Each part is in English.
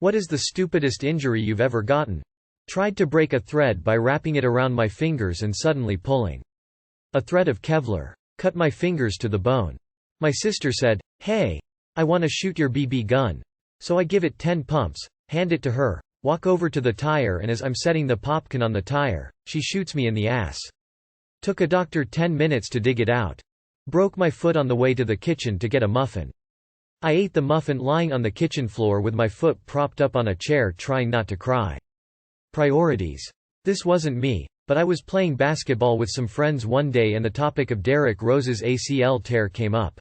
What is the stupidest injury you've ever gotten? Tried to break a thread by wrapping it around my fingers and suddenly pulling a thread of Kevlar. Cut my fingers to the bone. My sister said, "Hey, I want to shoot your BB gun." So I give it 10 pumps, hand it to her, walk over to the tire, and as I'm setting the popcan on the tire, she shoots me in the ass. Took a doctor 10 minutes to dig it out. Broke my foot on the way to the kitchen to get a muffin. I ate the muffin lying on the kitchen floor with my foot propped up on a chair trying not to cry. Priorities. This wasn't me, but I was playing basketball with some friends one day and the topic of Derrick Rose's ACL tear came up.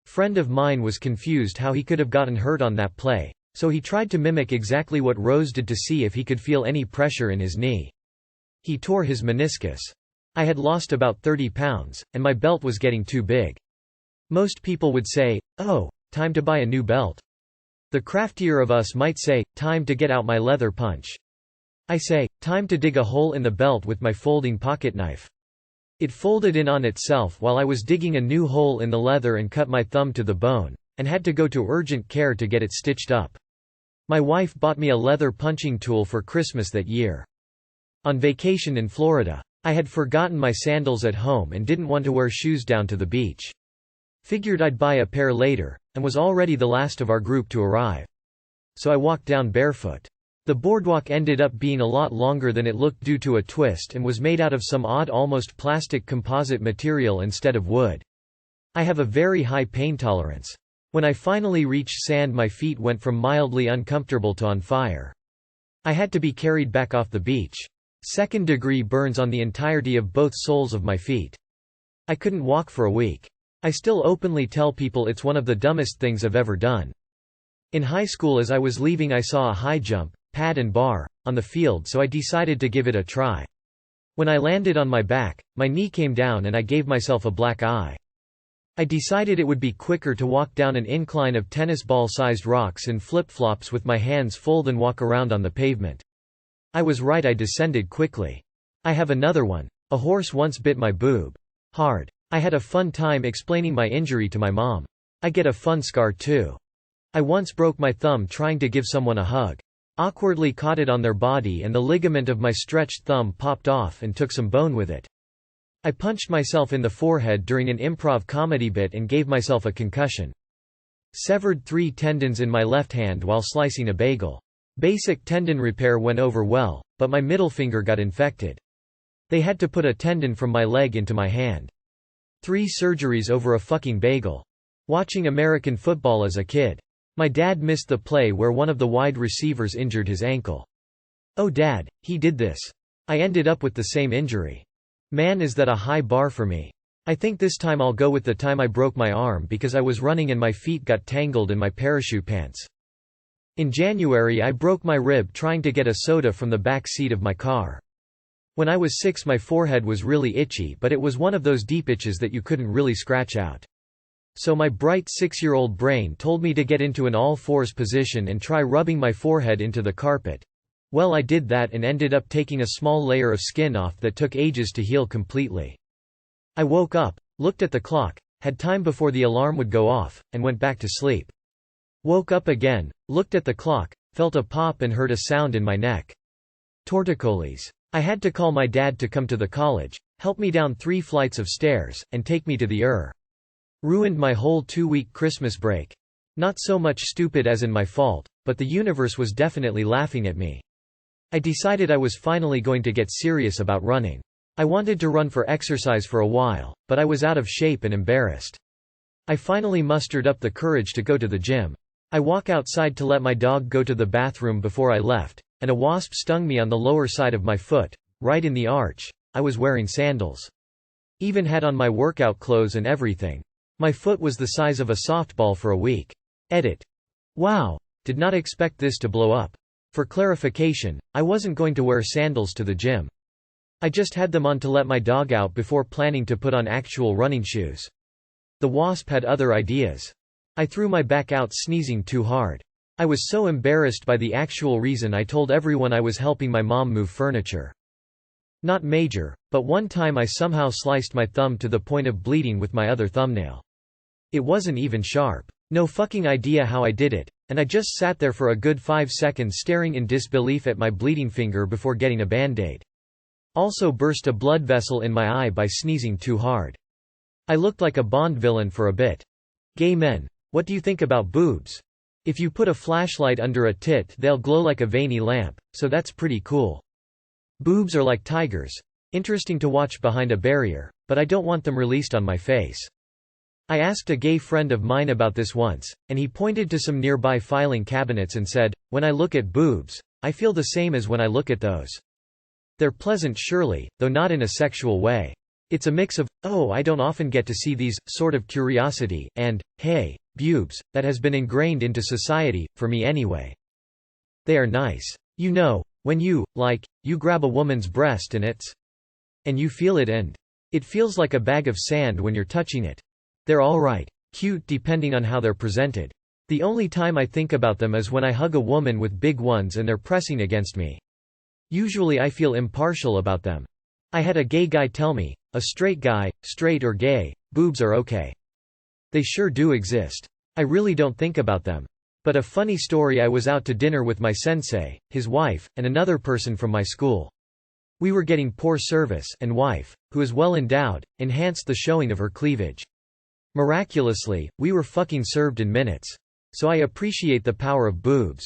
Friend of mine was confused how he could have gotten hurt on that play, so he tried to mimic exactly what Rose did to see if he could feel any pressure in his knee. He tore his meniscus. I had lost about 30 pounds, and my belt was getting too big. Most people would say, "Oh, time to buy a new belt." The craftier of us might say, "Time to get out my leather punch." I say, "Time to dig a hole in the belt with my folding pocket knife." It folded in on itself while I was digging a new hole in the leather and cut my thumb to the bone, and had to go to urgent care to get it stitched up. My wife bought me a leather punching tool for Christmas that year. On vacation in Florida, I had forgotten my sandals at home and didn't want to wear shoes down to the beach. Figured I'd buy a pair later, and was already the last of our group to arrive. So I walked down barefoot. The boardwalk ended up being a lot longer than it looked due to a twist and was made out of some odd almost plastic composite material instead of wood. I have a very high pain tolerance. When I finally reached sand, my feet went from mildly uncomfortable to on fire. I had to be carried back off the beach. Second-degree burns on the entirety of both soles of my feet. I couldn't walk for a week. I still openly tell people it's one of the dumbest things I've ever done. In high school, as I was leaving, I saw a high jump, pad and bar, on the field, so I decided to give it a try. When I landed on my back, my knee came down and I gave myself a black eye. I decided it would be quicker to walk down an incline of tennis ball-sized rocks in flip-flops with my hands full than walk around on the pavement. I was right, I descended quickly. I have another one. A horse once bit my boob. Hard. I had a fun time explaining my injury to my mom. I get a fun scar too. I once broke my thumb trying to give someone a hug. Awkwardly caught it on their body and the ligament of my stretched thumb popped off and took some bone with it. I punched myself in the forehead during an improv comedy bit and gave myself a concussion. Severed 3 tendons in my left hand while slicing a bagel. Basic tendon repair went over well, but my middle finger got infected. They had to put a tendon from my leg into my hand. 3 surgeries over a fucking bagel. Watching American football as a kid. My dad missed the play where one of the wide receivers injured his ankle. "Oh Dad, he did this." I ended up with the same injury. Man, is that a high bar for me. I think this time I'll go with the time I broke my arm because I was running and my feet got tangled in my parachute pants. In January, I broke my rib trying to get a soda from the back seat of my car. When I was 6, my forehead was really itchy, but it was one of those deep itches that you couldn't really scratch out. So my bright 6-year-old brain told me to get into an all-fours position and try rubbing my forehead into the carpet. Well, I did that and ended up taking a small layer of skin off that took ages to heal completely. I woke up, looked at the clock, had time before the alarm would go off, and went back to sleep. Woke up again, looked at the clock, felt a pop and heard a sound in my neck. Torticollis. I had to call my dad to come to the college, help me down 3 flights of stairs, and take me to the ER. Ruined my whole 2-week Christmas break. Not so much stupid as in my fault, but the universe was definitely laughing at me. I decided I was finally going to get serious about running. I wanted to run for exercise for a while, but I was out of shape and embarrassed. I finally mustered up the courage to go to the gym. I walk outside to let my dog go to the bathroom before I left, and a wasp stung me on the lower side of my foot, right in the arch. I was wearing sandals. Even had on my workout clothes and everything. My foot was the size of a softball for a week. Edit. Wow. Did not expect this to blow up. For clarification, I wasn't going to wear sandals to the gym. I just had them on to let my dog out before planning to put on actual running shoes. The wasp had other ideas. I threw my back out sneezing too hard. I was so embarrassed by the actual reason I told everyone I was helping my mom move furniture. Not major, but one time I somehow sliced my thumb to the point of bleeding with my other thumbnail. It wasn't even sharp. No fucking idea how I did it, and I just sat there for a good 5 seconds staring in disbelief at my bleeding finger before getting a band-aid. Also burst a blood vessel in my eye by sneezing too hard. I looked like a Bond villain for a bit. Gay men. What do you think about boobs? If you put a flashlight under a tit they'll glow like a veiny lamp, so that's pretty cool. Boobs are like tigers. Interesting to watch behind a barrier, but I don't want them released on my face. I asked a gay friend of mine about this once, and he pointed to some nearby filing cabinets and said, "When I look at boobs, I feel the same as when I look at those. They're pleasant surely, though not in a sexual way. It's a mix of, oh I don't often get to see these, sort of curiosity, and, hey, boobs, that has been ingrained into society, for me anyway. They are nice. You know, when you grab a woman's breast and you feel it and it feels like a bag of sand when you're touching it. They're alright. Cute depending on how they're presented. The only time I think about them is when I hug a woman with big ones and they're pressing against me. Usually I feel impartial about them. I had a gay guy tell me, a straight guy, straight or gay, boobs are okay. They sure do exist. I really don't think about them. But a funny story, I was out to dinner with my sensei, his wife, and another person from my school. We were getting poor service and wife, who is well endowed, enhanced the showing of her cleavage. Miraculously, we were fucking served in minutes. So I appreciate the power of boobs.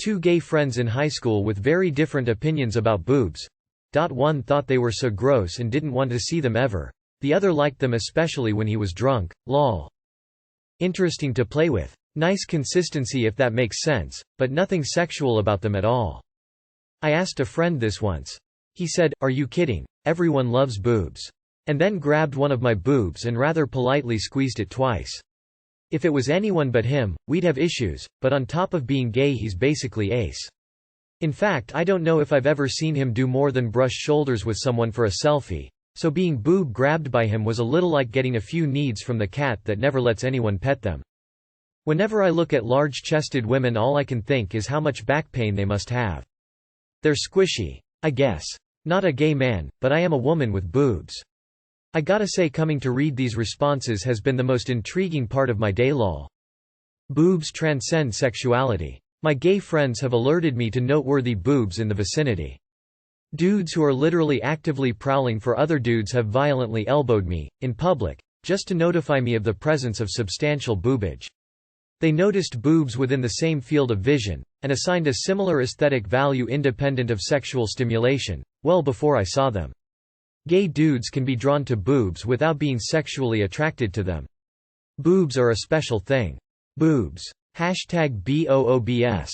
Two gay friends in high school with very different opinions about boobs. One thought they were so gross and didn't want to see them ever. The other liked them especially when he was drunk, lol. Interesting to play with. Nice consistency if that makes sense, but nothing sexual about them at all. I asked a friend this once. He said, "Are you kidding? Everyone loves boobs." And then grabbed one of my boobs and rather politely squeezed it twice. If it was anyone but him, we'd have issues, but on top of being gay he's basically ace. In fact, I don't know if I've ever seen him do more than brush shoulders with someone for a selfie, so being boob grabbed by him was a little like getting a few needs from the cat that never lets anyone pet them. Whenever I look at large-chested women all I can think is how much back pain they must have. They're squishy. I guess. Not a gay man, but I am a woman with boobs. I gotta say, coming to read these responses has been the most intriguing part of my day. Lol. Boobs transcend sexuality. My gay friends have alerted me to noteworthy boobs in the vicinity. Dudes who are literally actively prowling for other dudes have violently elbowed me, in public, just to notify me of the presence of substantial boobage. They noticed boobs within the same field of vision, and assigned a similar aesthetic value independent of sexual stimulation, well before I saw them. Gay dudes can be drawn to boobs without being sexually attracted to them. Boobs are a special thing. Boobs. #BOOBS.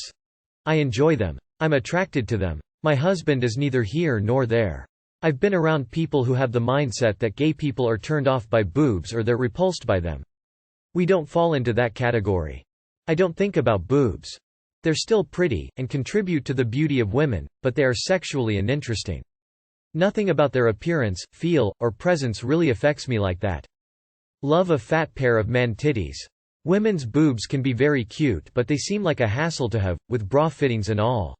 I enjoy them. I'm attracted to them. My husband is neither here nor there. I've been around people who have the mindset that gay people are turned off by boobs or they're repulsed by them. We don't fall into that category. I don't think about boobs. They're still pretty, and contribute to the beauty of women, but they are sexually uninteresting. Nothing about their appearance, feel, or presence really affects me like that. Love a fat pair of man titties. Women's boobs can be very cute but they seem like a hassle to have, with bra fittings and all.